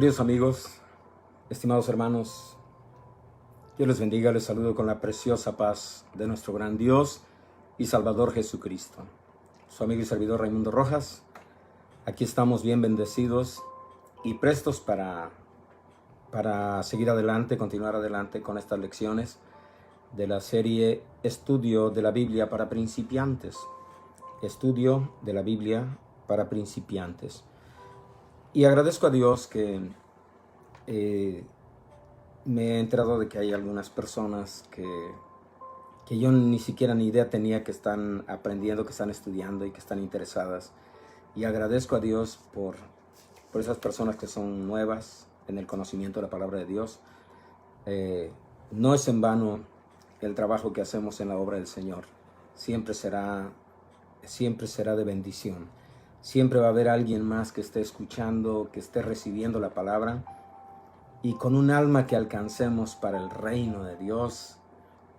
Queridos amigos, estimados hermanos, Dios les bendiga, les saludo con la preciosa paz de nuestro gran Dios y Salvador Jesucristo. Su amigo y servidor Raimundo Rojas, aquí estamos bien bendecidos y prestos para seguir adelante, continuar adelante con estas lecciones de la serie Estudio de la Biblia para principiantes. Estudio de la Biblia para principiantes. Y agradezco a Dios que me he enterado de que hay algunas personas que yo ni siquiera ni idea tenía que están aprendiendo, que están estudiando y que están interesadas. Y agradezco a Dios por esas personas que son nuevas en el conocimiento de la palabra de Dios. No es en vano el trabajo que hacemos en la obra del Señor. Siempre será de bendición. Siempre va a haber alguien más que esté escuchando, que esté recibiendo la palabra, y con un alma que alcancemos para el reino de Dios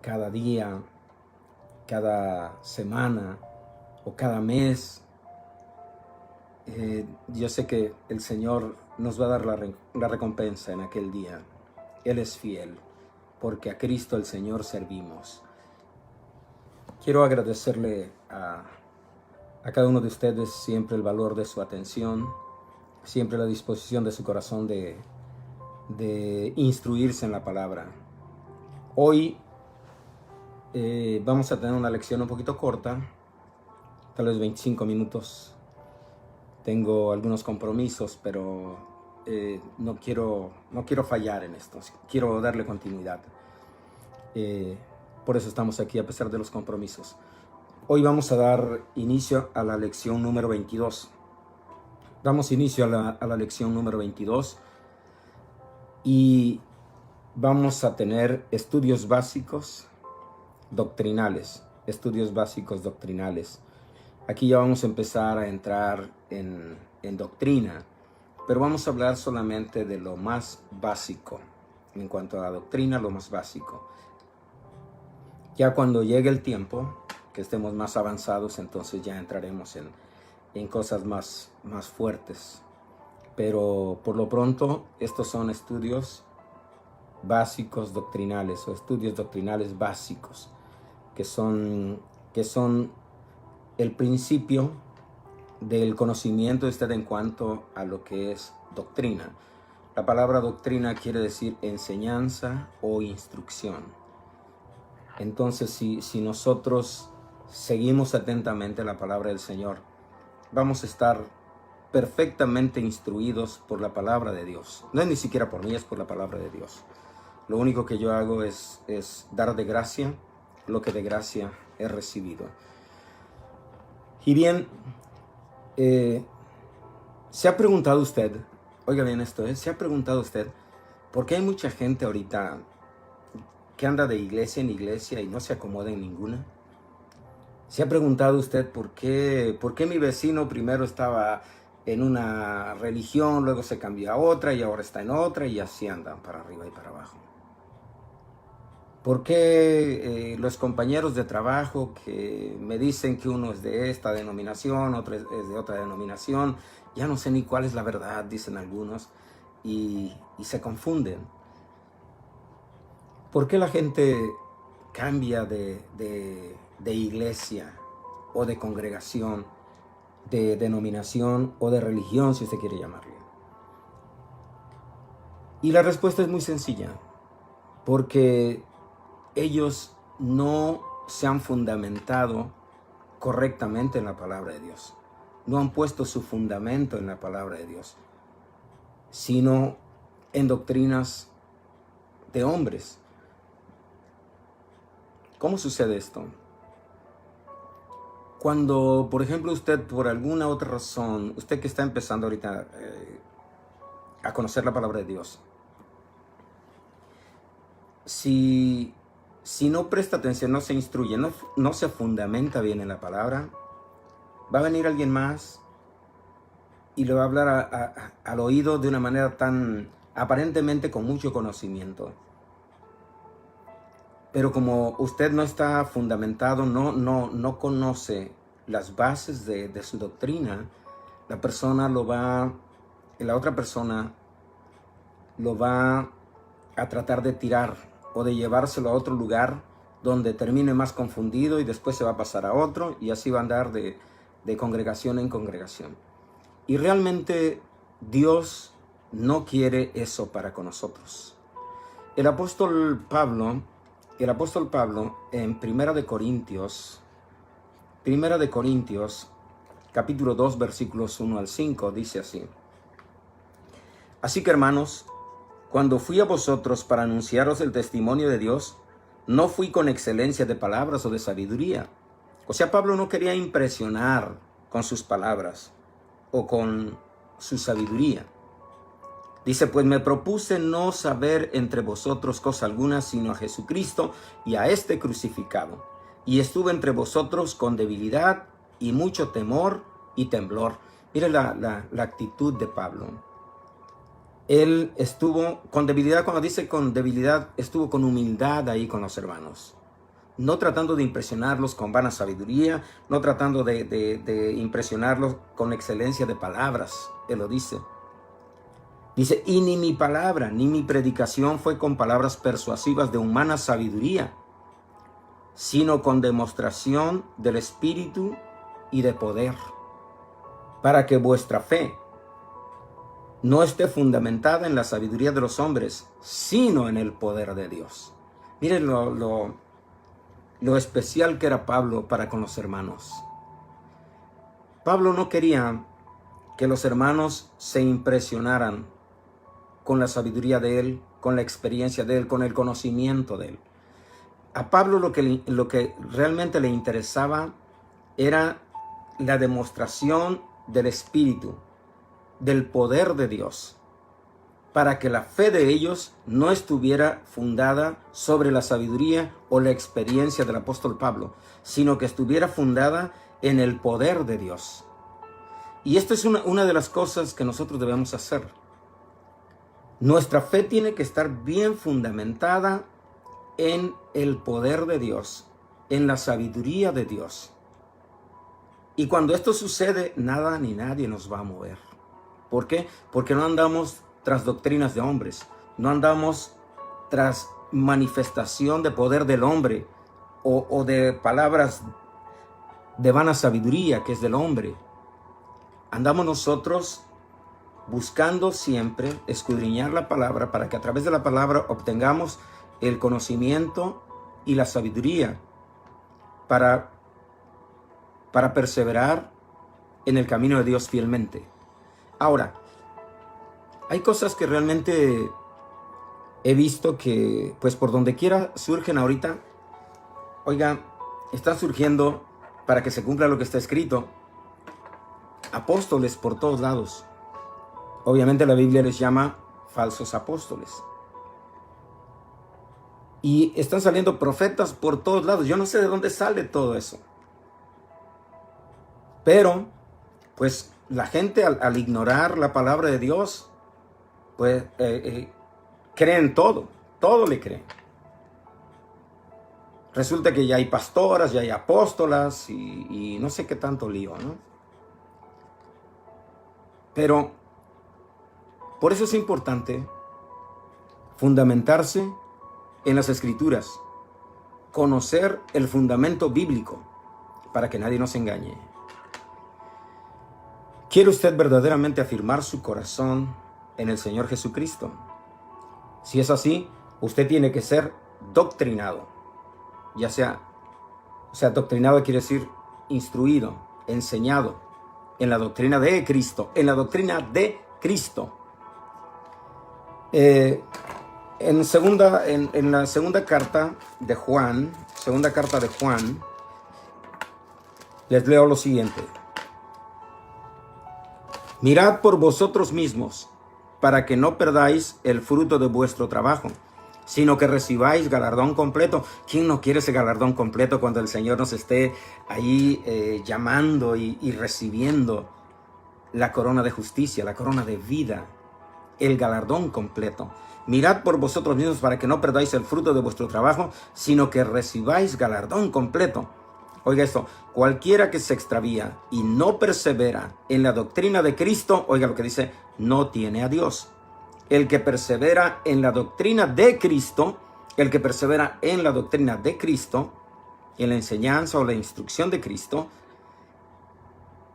cada día, cada semana o cada mes. Yo sé que el Señor nos va a dar la recompensa en aquel día. Él es fiel, porque a Cristo el Señor servimos. Quiero agradecerle a cada uno de ustedes siempre el valor de su atención, siempre la disposición de su corazón de instruirse en la palabra. Hoy vamos a tener una lección un poquito corta, tal vez 25 minutos. Tengo algunos compromisos, pero no quiero fallar en esto. Quiero darle continuidad. Por eso estamos aquí a pesar de los compromisos. Hoy vamos a dar inicio a la lección número 22. Damos inicio a la lección número 22 y vamos a tener estudios básicos doctrinales. Estudios básicos doctrinales. Aquí ya vamos a empezar a entrar en doctrina, pero vamos a hablar solamente de lo más básico. En cuanto a la doctrina, lo más básico. Ya cuando llegue el tiempo que estemos más avanzados, entonces ya entraremos en cosas más fuertes. Pero por lo pronto, estos son estudios básicos doctrinales o estudios doctrinales básicos, que son el principio del conocimiento de usted en cuanto a lo que es doctrina. La palabra doctrina quiere decir enseñanza o instrucción. Entonces, si nosotros seguimos atentamente la palabra del Señor, vamos a estar perfectamente instruidos por la palabra de Dios. No es ni siquiera por mí, es por la palabra de Dios. Lo único que yo hago es dar de gracia lo que de gracia he recibido. Y bien, ¿se ha preguntado usted, oiga bien esto, se ha preguntado usted, por qué hay mucha gente ahorita que anda de iglesia en iglesia y no se acomoda en ninguna? ¿Se ha preguntado usted por qué mi vecino primero estaba en una religión, luego se cambió a otra y ahora está en otra y así andan para arriba y para abajo? ¿Por qué los compañeros de trabajo que me dicen que uno es de esta denominación, otro es de otra denominación, ya no sé ni cuál es la verdad, dicen algunos, y se confunden? ¿Por qué la gente cambia de iglesia o de congregación, de denominación o de religión, si usted quiere llamarle? Y la respuesta es muy sencilla, porque ellos no se han fundamentado correctamente en la palabra de Dios. No han puesto su fundamento en la palabra de Dios, sino en doctrinas de hombres. ¿Cómo sucede esto? Cuando, por ejemplo, usted por alguna otra razón, usted que está empezando ahorita a conocer la palabra de Dios, si no presta atención, no se instruye, no se fundamenta bien en la palabra, va a venir alguien más y le va a hablar al oído de una manera tan aparentemente con mucho conocimiento. Pero como usted no está fundamentado, no conoce las bases de su doctrina, la otra persona lo va a tratar de tirar o de llevárselo a otro lugar donde termine más confundido y después se va a pasar a otro y así va a andar de congregación en congregación. Y realmente Dios no quiere eso para con nosotros. El apóstol Pablo en Primera de Corintios, capítulo 2, versículos 1 al 5, dice así: Así que, hermanos, cuando fui a vosotros para anunciaros el testimonio de Dios, no fui con excelencia de palabras o de sabiduría. O sea, Pablo no quería impresionar con sus palabras o con su sabiduría. Dice, pues me propuse no saber entre vosotros cosa alguna, sino a Jesucristo y a este crucificado. Y estuve entre vosotros con debilidad y mucho temor y temblor. Mire la actitud de Pablo. Él estuvo con debilidad, cuando dice con debilidad, estuvo con humildad ahí con los hermanos. No tratando de impresionarlos con vana sabiduría, no tratando de impresionarlos con excelencia de palabras. Él lo dice. Dice, y ni mi palabra, ni mi predicación fue con palabras persuasivas de humana sabiduría, sino con demostración del Espíritu y de poder, para que vuestra fe no esté fundamentada en la sabiduría de los hombres, sino en el poder de Dios. Miren lo especial que era Pablo para con los hermanos. Pablo no quería que los hermanos se impresionaran con la sabiduría de él, con la experiencia de él, con el conocimiento de él. A Pablo lo que realmente le interesaba era la demostración del Espíritu, del poder de Dios, para que la fe de ellos no estuviera fundada sobre la sabiduría o la experiencia del apóstol Pablo, sino que estuviera fundada en el poder de Dios. Y esto es una de las cosas que nosotros debemos hacer. Nuestra fe tiene que estar bien fundamentada en el poder de Dios, en la sabiduría de Dios. Y cuando esto sucede, nada ni nadie nos va a mover. ¿Por qué? Porque no andamos tras doctrinas de hombres, no andamos tras manifestación de poder del hombre o de palabras de vana sabiduría que es del hombre. Andamos nosotros buscando siempre escudriñar la palabra para que a través de la palabra obtengamos el conocimiento y la sabiduría para perseverar en el camino de Dios fielmente. Ahora, hay cosas que realmente he visto que, pues por donde quiera surgen ahorita. Oiga, están surgiendo, para que se cumpla lo que está escrito, apóstoles por todos lados. Obviamente la Biblia les llama falsos apóstoles. Y están saliendo profetas por todos lados. Yo no sé de dónde sale todo eso. Pero, pues la gente al ignorar la palabra de Dios, pues creen todo le creen. Resulta que ya hay pastoras, ya hay apóstolas y no sé qué tanto lío, ¿no? Pero por eso es importante fundamentarse en las Escrituras, conocer el fundamento bíblico para que nadie nos engañe. ¿Quiere usted verdaderamente afirmar su corazón en el Señor Jesucristo? Si es así, usted tiene que ser doctrinado. Ya sea, doctrinado quiere decir instruido, enseñado en la doctrina de Cristo, En la segunda carta de Juan, les leo lo siguiente. Mirad por vosotros mismos, para que no perdáis el fruto de vuestro trabajo, sino que recibáis galardón completo. ¿Quién no quiere ese galardón completo cuando el Señor nos esté ahí llamando y recibiendo la corona de justicia, la corona de vida, el galardón completo? Mirad por vosotros mismos para que no perdáis el fruto de vuestro trabajo, sino que recibáis galardón completo. Oiga esto, cualquiera que se extravía y no persevera en la doctrina de Cristo, oiga lo que dice, no tiene a Dios. el que persevera en la doctrina de Cristo, el que persevera en la doctrina de Cristo, en la enseñanza o la instrucción de Cristo,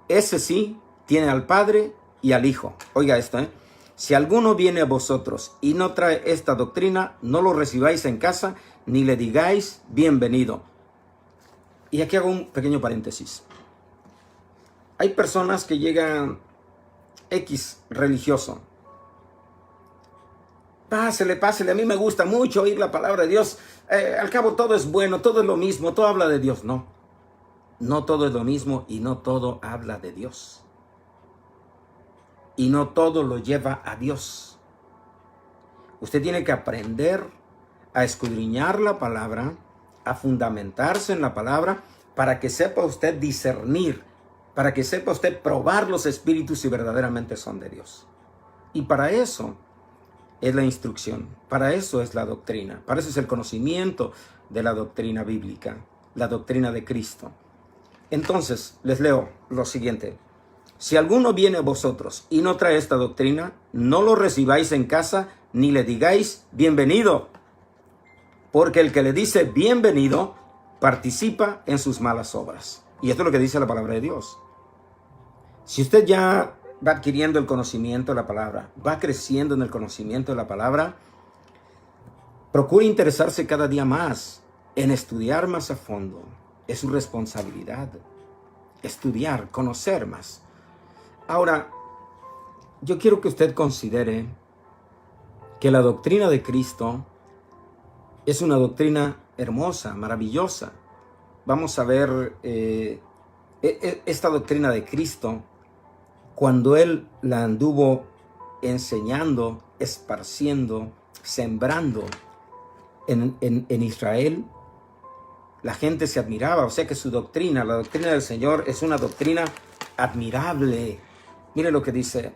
ese sí tiene al Padre y al Hijo. Oiga esto, Si alguno viene a vosotros y no trae esta doctrina, no lo recibáis en casa, ni le digáis bienvenido. Y aquí hago un pequeño paréntesis. Hay personas que llegan X religioso. Pásele, a mí me gusta mucho oír la palabra de Dios. Al cabo todo es bueno, todo es lo mismo, todo habla de Dios. No, no todo es lo mismo y no todo habla de Dios. Y no todo lo lleva a Dios. Usted tiene que aprender a escudriñar la palabra, a fundamentarse en la palabra, para que sepa usted discernir, para que sepa usted probar los espíritus si verdaderamente son de Dios. Y para eso es la instrucción, para eso es la doctrina, para eso es el conocimiento de la doctrina bíblica, la doctrina de Cristo. Entonces, les leo lo siguiente. Si alguno viene a vosotros y no trae esta doctrina, no lo recibáis en casa, ni le digáis bienvenido, porque el que le dice bienvenido participa en sus malas obras. Y esto es lo que dice la palabra de Dios. Si usted ya va adquiriendo el conocimiento de la palabra, va creciendo en el conocimiento de la palabra, procure interesarse cada día más en estudiar más a fondo. Es su responsabilidad estudiar, conocer más. Ahora, yo quiero que usted considere que la doctrina de Cristo es una doctrina hermosa, maravillosa. Vamos a ver esta doctrina de Cristo cuando Él la anduvo enseñando, esparciendo, sembrando en Israel. La gente se admiraba, o sea que su doctrina, la doctrina del Señor, es una doctrina admirable. Mire lo que dice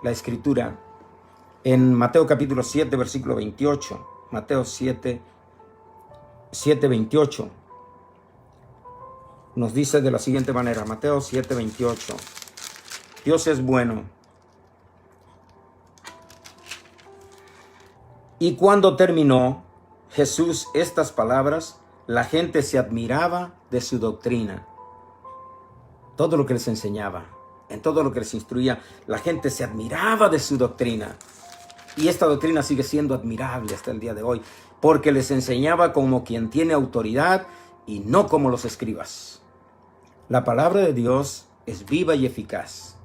la Escritura en Mateo capítulo 7, versículo 28. Mateo 7, 28. Nos dice de la siguiente manera, Mateo 7, 28. Dios es bueno. Y cuando terminó Jesús estas palabras, la gente se admiraba de su doctrina. Todo lo que les enseñaba, en todo lo que les instruía, la gente se admiraba de su doctrina. Y esta doctrina sigue siendo admirable hasta el día de hoy, porque les enseñaba como quien tiene autoridad y no como los escribas. La palabra de Dios es viva y eficaz.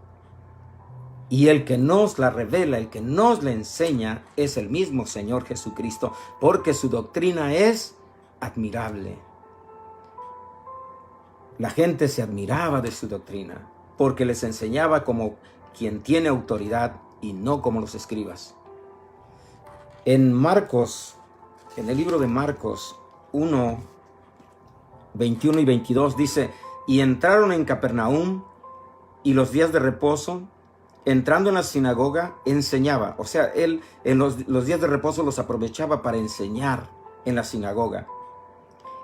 Y el que nos la revela, el que nos la enseña, es el mismo Señor Jesucristo, porque su doctrina es admirable. La gente se admiraba de su doctrina, porque les enseñaba como quien tiene autoridad y no como los escribas. En Marcos, en el libro de Marcos 1, 21 y 22 dice, y entraron en Capernaum, y los días de reposo, entrando en la sinagoga, enseñaba. O sea, él en los días de reposo los aprovechaba para enseñar en la sinagoga.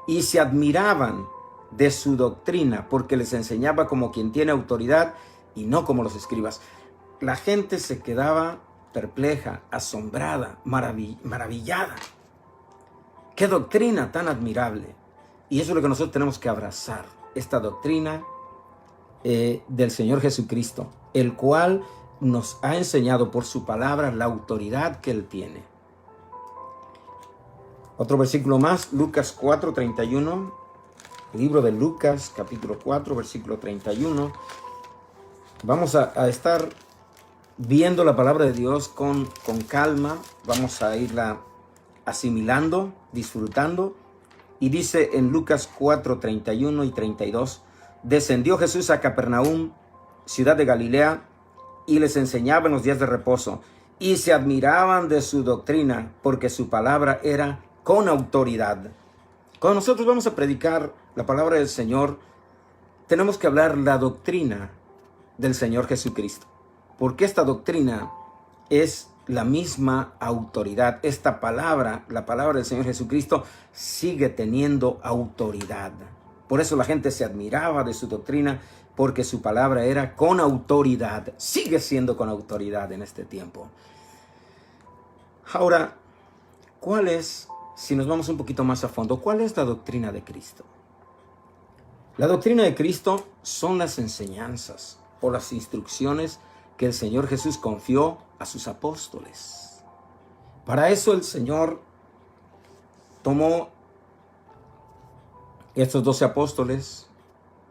Y se admiraban de su doctrina, porque les enseñaba como quien tiene autoridad y no como los escribas. La gente se quedaba perpleja, asombrada, maravillada. ¡Qué doctrina tan admirable! Y eso es lo que nosotros tenemos que abrazar, esta doctrina del Señor Jesucristo, el cual nos ha enseñado por su palabra la autoridad que Él tiene. Otro versículo más, Lucas 4, 31. Libro de Lucas, capítulo 4, versículo 31. Vamos a estar viendo la palabra de Dios con calma. Vamos a irla asimilando, disfrutando. Y dice en Lucas 4, 31 y 32, descendió Jesús a Capernaum, ciudad de Galilea, y les enseñaba en los días de reposo. Y se admiraban de su doctrina, porque su palabra era con autoridad. Cuando nosotros vamos a predicar la palabra del Señor, tenemos que hablar la doctrina del Señor Jesucristo, porque esta doctrina es la misma autoridad. Esta palabra, la palabra del Señor Jesucristo, sigue teniendo autoridad. Por eso la gente se admiraba de su doctrina, porque su palabra era con autoridad. Sigue siendo con autoridad en este tiempo. Ahora, ¿cuál es, si nos vamos un poquito más a fondo, cuál es la doctrina de Cristo? La doctrina de Cristo son las enseñanzas o las instrucciones que el Señor Jesús confió a sus apóstoles. Para eso el Señor tomó estos 12 apóstoles,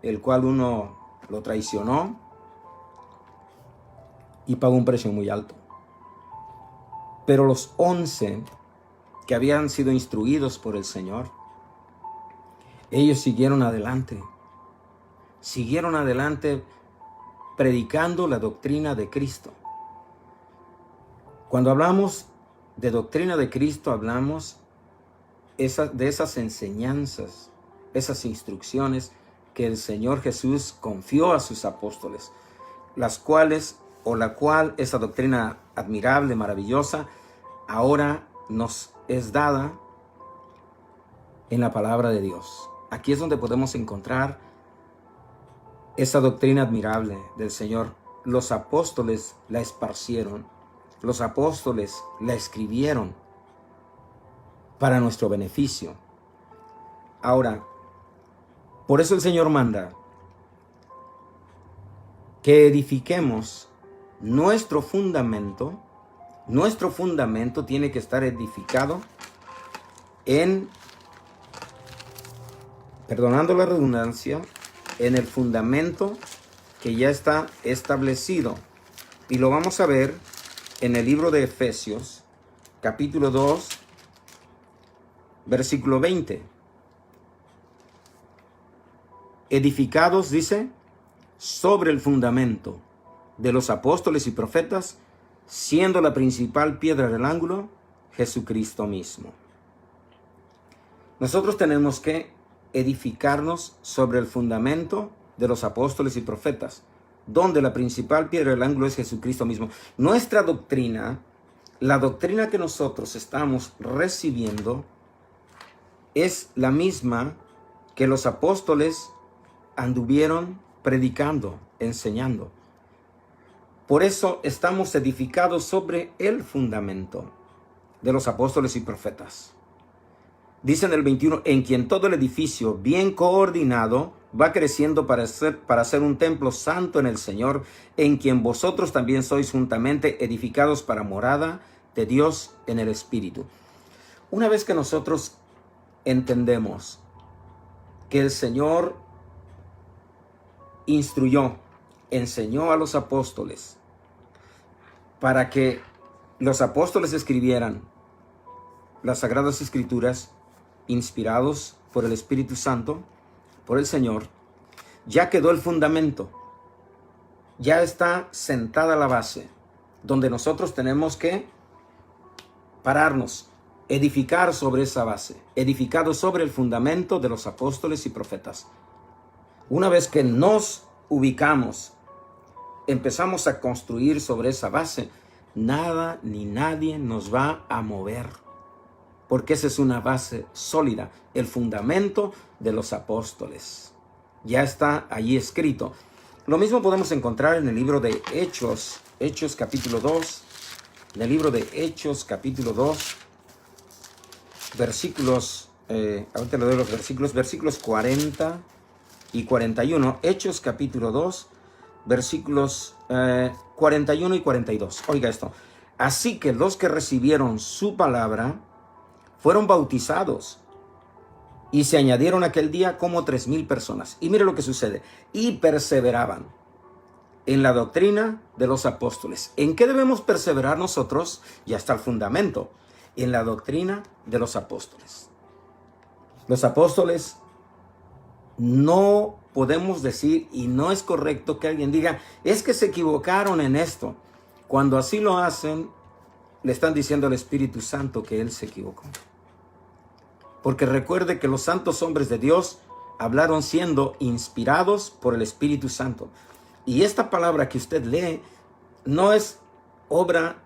el cual uno lo traicionó y pagó un precio muy alto. Pero los 11 que habían sido instruidos por el Señor, ellos siguieron adelante predicando la doctrina de Cristo. Cuando hablamos de doctrina de Cristo, hablamos de esas enseñanzas, esas instrucciones que el Señor Jesús confió a sus apóstoles, la cual esa doctrina admirable, maravillosa, ahora nos es dada en la palabra de Dios. Aquí es donde podemos encontrar esa doctrina admirable del Señor. Los apóstoles la esparcieron, los apóstoles la escribieron para nuestro beneficio. Ahora, por eso el Señor manda que edifiquemos nuestro fundamento. Nuestro fundamento tiene que estar edificado perdonando la redundancia, en el fundamento que ya está establecido. Y lo vamos a ver en el libro de Efesios, capítulo 2, versículo 20. Edificados, dice, sobre el fundamento de los apóstoles y profetas, siendo la principal piedra del ángulo, Jesucristo mismo. Nosotros tenemos que edificarnos sobre el fundamento de los apóstoles y profetas, donde la principal piedra del ángulo es Jesucristo mismo. Nuestra doctrina, la doctrina que nosotros estamos recibiendo, es la misma que los apóstoles anduvieron predicando, enseñando. Por eso estamos edificados sobre el fundamento de los apóstoles y profetas. Dice en el 21, en quien todo el edificio bien coordinado va creciendo para ser un templo santo en el Señor, en quien vosotros también sois juntamente edificados para morada de Dios en el Espíritu. Una vez que nosotros entendemos que el Señor enseñó a los apóstoles para que los apóstoles escribieran las Sagradas Escrituras, inspirados por el Espíritu Santo, por el Señor, ya quedó el fundamento, ya está sentada la base, donde nosotros tenemos que pararnos, edificar sobre esa base, edificado sobre el fundamento de los apóstoles y profetas. Una vez que nos ubicamos, empezamos a construir sobre esa base, nada ni nadie nos va a mover, porque esa es una base sólida, el fundamento de los apóstoles. Ya está allí escrito. Lo mismo podemos encontrar en el libro de Hechos, Hechos capítulo 2, en el libro de Hechos capítulo 2, versículos, ahorita le doy los versículos 40 y 41, Hechos capítulo 2, versículos 41 y 42. Oiga esto. Así que los que recibieron su palabra fueron bautizados y se añadieron aquel día como 3,000 personas. Y mire lo que sucede. Y perseveraban en la doctrina de los apóstoles. ¿En qué debemos perseverar nosotros? Ya está el fundamento. En la doctrina de los apóstoles. Los apóstoles, no podemos decir, y no es correcto que alguien diga, es que se equivocaron en esto. Cuando así lo hacen, le están diciendo al Espíritu Santo que Él se equivocó. Porque recuerde que los santos hombres de Dios hablaron siendo inspirados por el Espíritu Santo. Y esta palabra que usted lee no es obra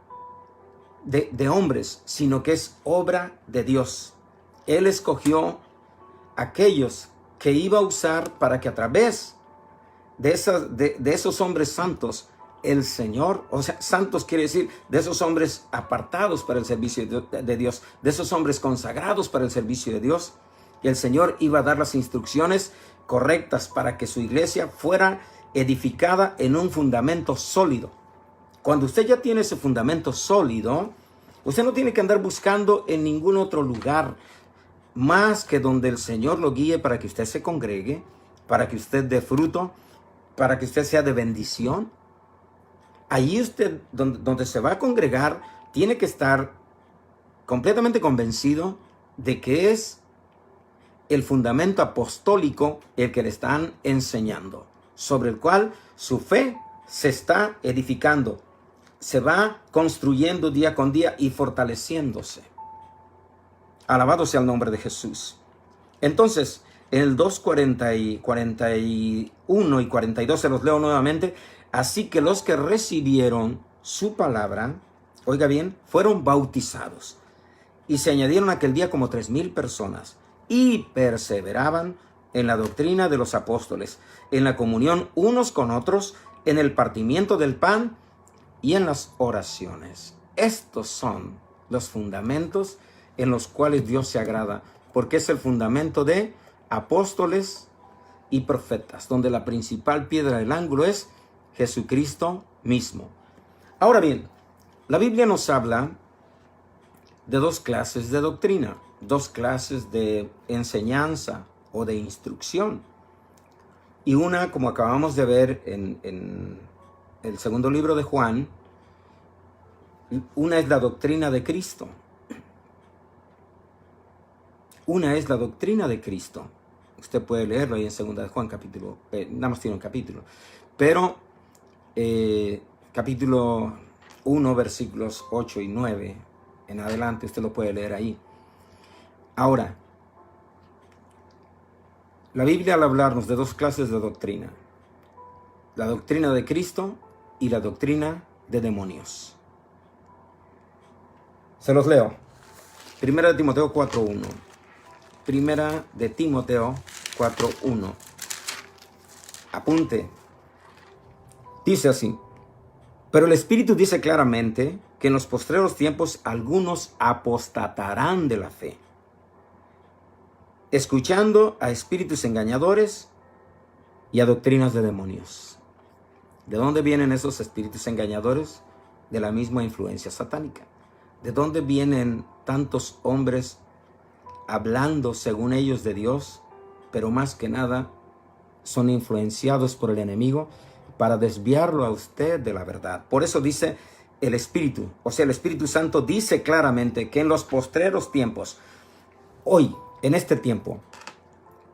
de hombres, sino que es obra de Dios. Él escogió aquellos que iba a usar para que a través de esos hombres santos el Señor, o sea, santos quiere decir de esos hombres apartados para el servicio de Dios, de esos hombres consagrados para el servicio de Dios. Y el Señor iba a dar las instrucciones correctas para que su iglesia fuera edificada en un fundamento sólido. Cuando usted ya tiene ese fundamento sólido, usted no tiene que andar buscando en ningún otro lugar más que donde el Señor lo guíe para que usted se congregue, para que usted dé fruto, para que usted sea de bendición. Allí usted, donde se va a congregar, tiene que estar completamente convencido de que es el fundamento apostólico el que le están enseñando, sobre el cual su fe se está edificando, se va construyendo día con día y fortaleciéndose. Alabado sea el nombre de Jesús. Entonces, en el 2:41 y 42 se los leo nuevamente. Así que los que recibieron su palabra, oiga bien, fueron bautizados. Y se añadieron aquel día como 3,000 personas. Y perseveraban en la doctrina de los apóstoles, en la comunión unos con otros, en el partimiento del pan y en las oraciones. Estos son los fundamentos en los cuales Dios se agrada, porque es el fundamento de apóstoles y profetas, donde la principal piedra del ángulo es Jesucristo mismo. Ahora bien, la Biblia nos habla de dos clases de doctrina, dos clases de enseñanza o de instrucción. Y una, como acabamos de ver en el segundo libro de Juan, una es la doctrina de Cristo. Una es la doctrina de Cristo. Usted puede leerlo ahí en 2 de Juan, capítulo, nada más tiene un capítulo. Pero capítulo 1, versículos 8 y 9 en adelante, usted lo puede leer ahí. Ahora, la Biblia al hablarnos de dos clases de doctrina, la doctrina de Cristo y la doctrina de demonios. Se los leo. Primera de Timoteo 4:1. Primera de Timoteo 4:1. Apunte. Dice así: pero el Espíritu dice claramente que en los postreros tiempos algunos apostatarán de la fe, escuchando a espíritus engañadores y a doctrinas de demonios. ¿De dónde vienen esos espíritus engañadores? De la misma influencia satánica. ¿De dónde vienen tantos hombres hablando según ellos de Dios, pero más que nada son influenciados por el enemigo para desviarlo a usted de la verdad? Por eso dice el Espíritu, o sea, el Espíritu Santo dice claramente que en los postreros tiempos, hoy, en este tiempo,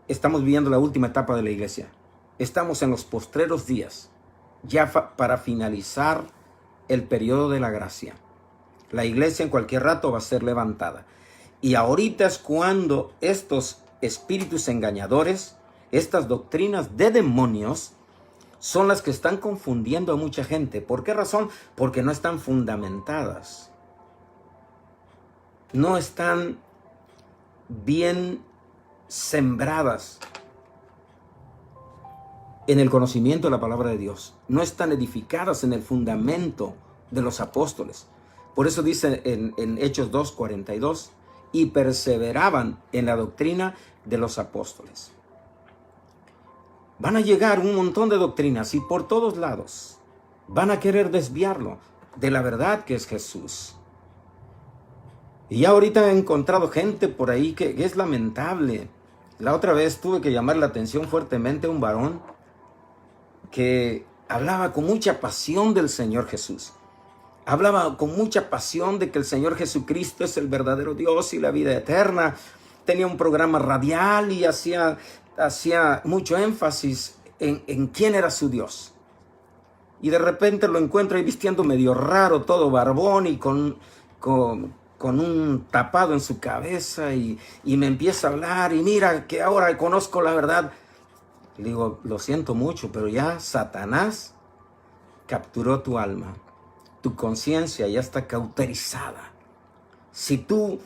estamos viviendo la última etapa de la iglesia. Estamos en los postreros días, ya para finalizar el periodo de la gracia. La iglesia en cualquier rato va a ser levantada. Y ahorita es cuando estos espíritus engañadores, estas doctrinas de demonios, son las que están confundiendo a mucha gente. ¿Por qué razón? Porque no están fundamentadas. No están bien sembradas en el conocimiento de la palabra de Dios. No están edificadas en el fundamento de los apóstoles. Por eso dice en Hechos 2:42, y perseveraban en la doctrina de los apóstoles. Van a llegar un montón de doctrinas y por todos lados van a querer desviarlo de la verdad que es Jesús. Y ya ahorita he encontrado gente por ahí que es lamentable. La otra vez tuve que llamar la atención fuertemente a un varón que hablaba con mucha pasión del Señor Jesús. Hablaba con mucha pasión de que el Señor Jesucristo es el verdadero Dios y la vida eterna. Tenía un programa radial y hacía mucho énfasis en quién era su Dios. Y de repente lo encuentro ahí vistiendo medio raro, todo barbón y con un tapado en su cabeza y me empieza a hablar y mira que ahora conozco la verdad. Le digo, lo siento mucho, pero ya Satanás capturó tu alma. Tu conciencia ya está cauterizada. Si tú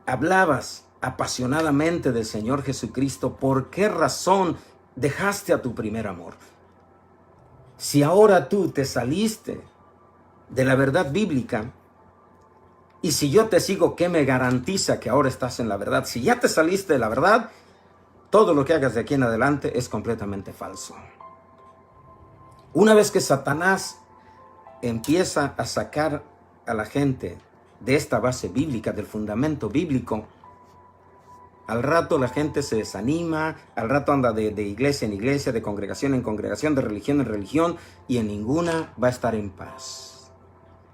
hablabas apasionadamente del Señor Jesucristo, ¿por qué razón dejaste a tu primer amor? Si ahora tú te saliste de la verdad bíblica, y si yo te sigo, ¿qué me garantiza que ahora estás en la verdad? Si ya te saliste de la verdad, todo lo que hagas de aquí en adelante es completamente falso. Una vez que Satanás empieza a sacar a la gente de esta base bíblica, del fundamento bíblico, al rato la gente se desanima, al rato anda de iglesia en iglesia, de congregación en congregación, de religión en religión, y en ninguna va a estar en paz.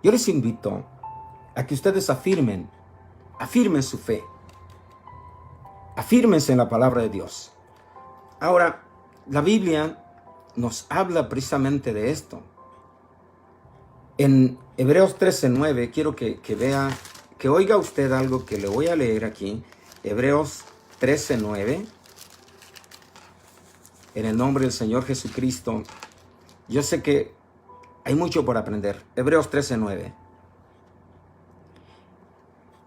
Yo les invito a que ustedes afirmen su fe, afírmense en la palabra de Dios. Ahora, la Biblia nos habla precisamente de esto. En Hebreos 13:9, quiero que vea, que oiga usted algo que le voy a leer aquí. Hebreos 13:9. En el nombre del Señor Jesucristo. Yo sé que hay mucho por aprender. Hebreos 13:9.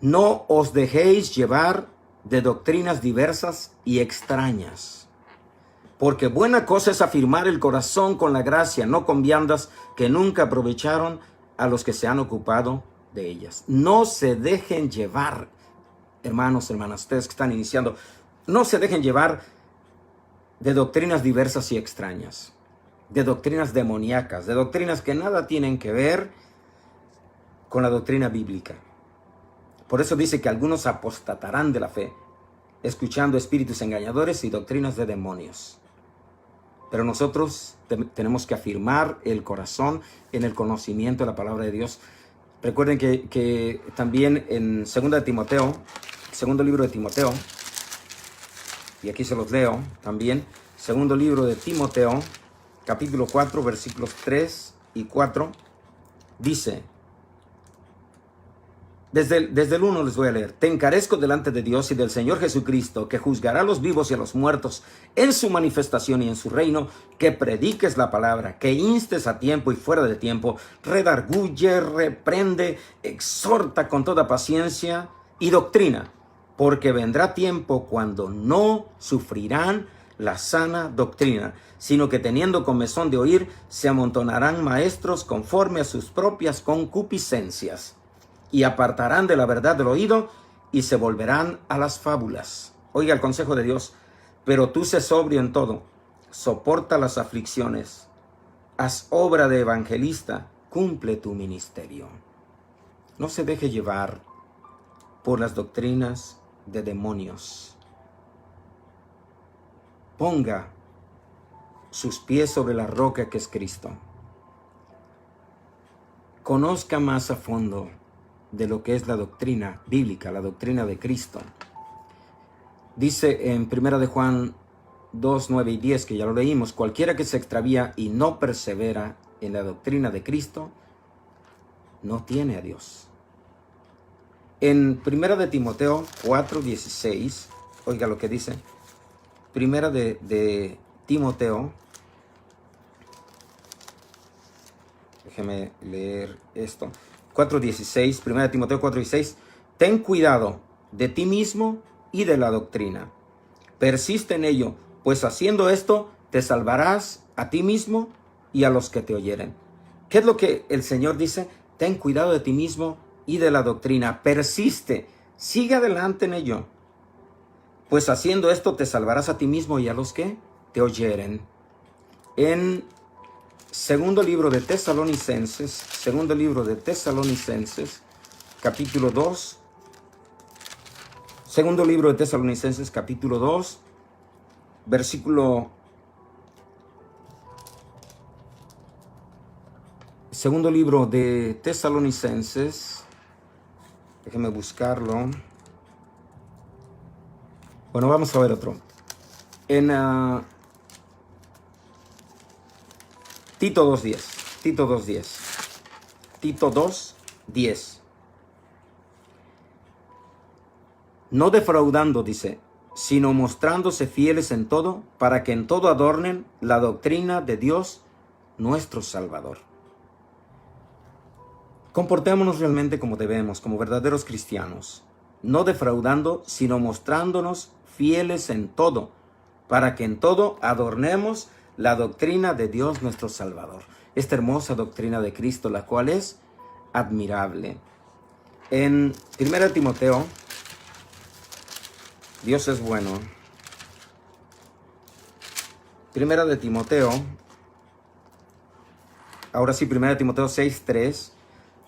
No os dejéis llevar de doctrinas diversas y extrañas, porque buena cosa es afirmar el corazón con la gracia, no con viandas que nunca aprovecharon a los que se han ocupado de ellas. No se dejen llevar, hermanos, hermanas, ustedes que están iniciando, no se dejen llevar de doctrinas diversas y extrañas, de doctrinas demoníacas, de doctrinas que nada tienen que ver con la doctrina bíblica. Por eso dice que algunos apostatarán de la fe, escuchando espíritus engañadores y doctrinas de demonios. Pero nosotros tenemos que afirmar el corazón en el conocimiento de la palabra de Dios. Recuerden que también en segundo libro de Timoteo, y aquí se los leo también, segundo libro de Timoteo, capítulo 4, versículos 3 y 4, dice, desde el 1 les voy a leer. Te encarezco delante de Dios y del Señor Jesucristo, que juzgará a los vivos y a los muertos en su manifestación y en su reino, que prediques la palabra, que instes a tiempo y fuera de tiempo, redarguye, reprende, exhorta con toda paciencia y doctrina, porque vendrá tiempo cuando no sufrirán la sana doctrina, sino que teniendo comezón de oír, se amontonarán maestros conforme a sus propias concupiscencias, y apartarán de la verdad del oído y se volverán a las fábulas. Oiga el consejo de Dios. Pero tú sé sobrio en todo, soporta las aflicciones, haz obra de evangelista, cumple tu ministerio. No se deje llevar por las doctrinas de demonios. Ponga sus pies sobre la roca que es Cristo. Conozca más a fondo de lo que es la doctrina bíblica, la doctrina de Cristo. Dice en 1 de Juan 2, 9 y 10, que ya lo leímos, cualquiera que se extravía y no persevera en la doctrina de Cristo, no tiene a Dios. En 1 de Timoteo 4, 16, oiga lo que dice, 1 de Timoteo, déjeme leer esto, 4:16, 1 Timoteo 4:16, ten cuidado de ti mismo y de la doctrina. Persiste en ello, pues haciendo esto te salvarás a ti mismo y a los que te oyeren. ¿Qué es lo que el Señor dice? Ten cuidado de ti mismo y de la doctrina. Persiste, sigue adelante en ello. Pues haciendo esto te salvarás a ti mismo y a los que te oyeren. En Segundo libro de Tesalonicenses, capítulo 2. Segundo libro de Tesalonicenses, capítulo 2, versículo. Segundo libro de Tesalonicenses, déjeme buscarlo. Bueno, vamos a ver otro. En Tito 2:10. No defraudando, dice, sino mostrándose fieles en todo, para que en todo adornen la doctrina de Dios nuestro Salvador. Comportémonos realmente como debemos, como verdaderos cristianos, no defraudando, sino mostrándonos fieles en todo, para que en todo adornemos la doctrina de Dios nuestro Salvador. Esta hermosa doctrina de Cristo, la cual es admirable. En 1 Timoteo, Dios es bueno. 1 de Timoteo, ahora sí, 1 Timoteo 6:3.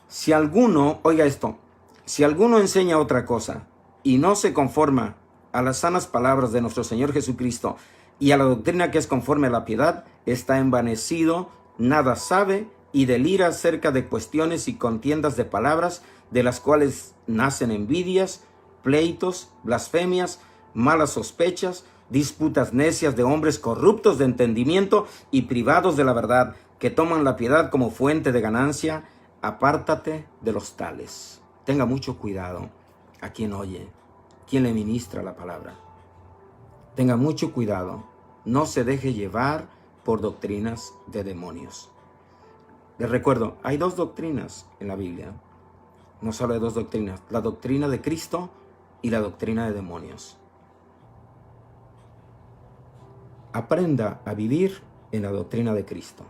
Si alguno, oiga esto, si alguno enseña otra cosa y no se conforma a las sanas palabras de nuestro Señor Jesucristo y a la doctrina que es conforme a la piedad, está envanecido, nada sabe y delira acerca de cuestiones y contiendas de palabras, de las cuales nacen envidias, pleitos, blasfemias, malas sospechas, disputas necias de hombres corruptos de entendimiento y privados de la verdad, que toman la piedad como fuente de ganancia. Apártate de los tales. Tenga mucho cuidado a quien oye, quien le ministra la palabra. Tenga mucho cuidado. No se deje llevar por doctrinas de demonios. Les recuerdo, hay dos doctrinas en la Biblia. No solo hay dos doctrinas, la doctrina de Cristo y la doctrina de demonios. Aprenda a vivir en la doctrina de Cristo.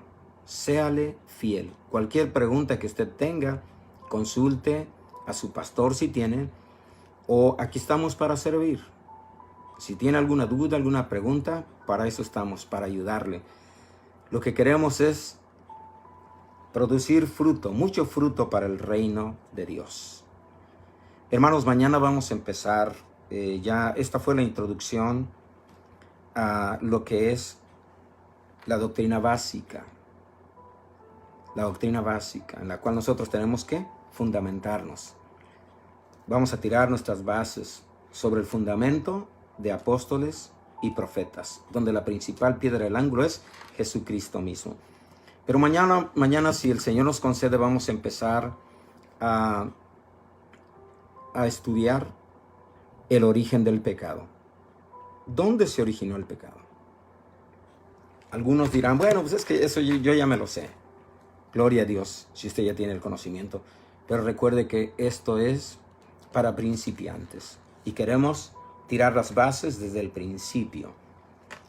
Séale fiel. Cualquier pregunta que usted tenga, consulte a su pastor si tiene, o aquí estamos para servir. Si tiene alguna duda, alguna pregunta, para eso estamos, para ayudarle. Lo que queremos es producir fruto, mucho fruto para el reino de Dios. Hermanos, mañana vamos a empezar, ya esta fue la introducción a lo que es la doctrina básica. La doctrina básica en la cual nosotros tenemos que fundamentarnos. Vamos a tirar nuestras bases sobre el fundamento de apóstoles y profetas, donde la principal piedra del ángulo es Jesucristo mismo. Pero mañana, si el Señor nos concede, vamos a empezar a estudiar el origen del pecado. ¿Dónde se originó el pecado? Algunos dirán, bueno, pues es que eso yo ya me lo sé. Gloria a Dios, si usted ya tiene el conocimiento. Pero recuerde que esto es para principiantes. Y queremos tirar las bases desde el principio.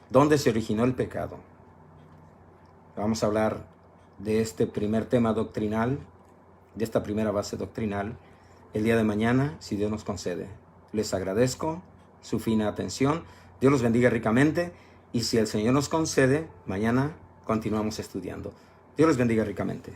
¿Dónde se originó el pecado? Vamos a hablar de este primer tema doctrinal, de esta primera base doctrinal, el día de mañana, si Dios nos concede. Les agradezco su fina atención. Dios los bendiga ricamente. Y si el Señor nos concede, mañana continuamos estudiando. Dios les bendiga ricamente.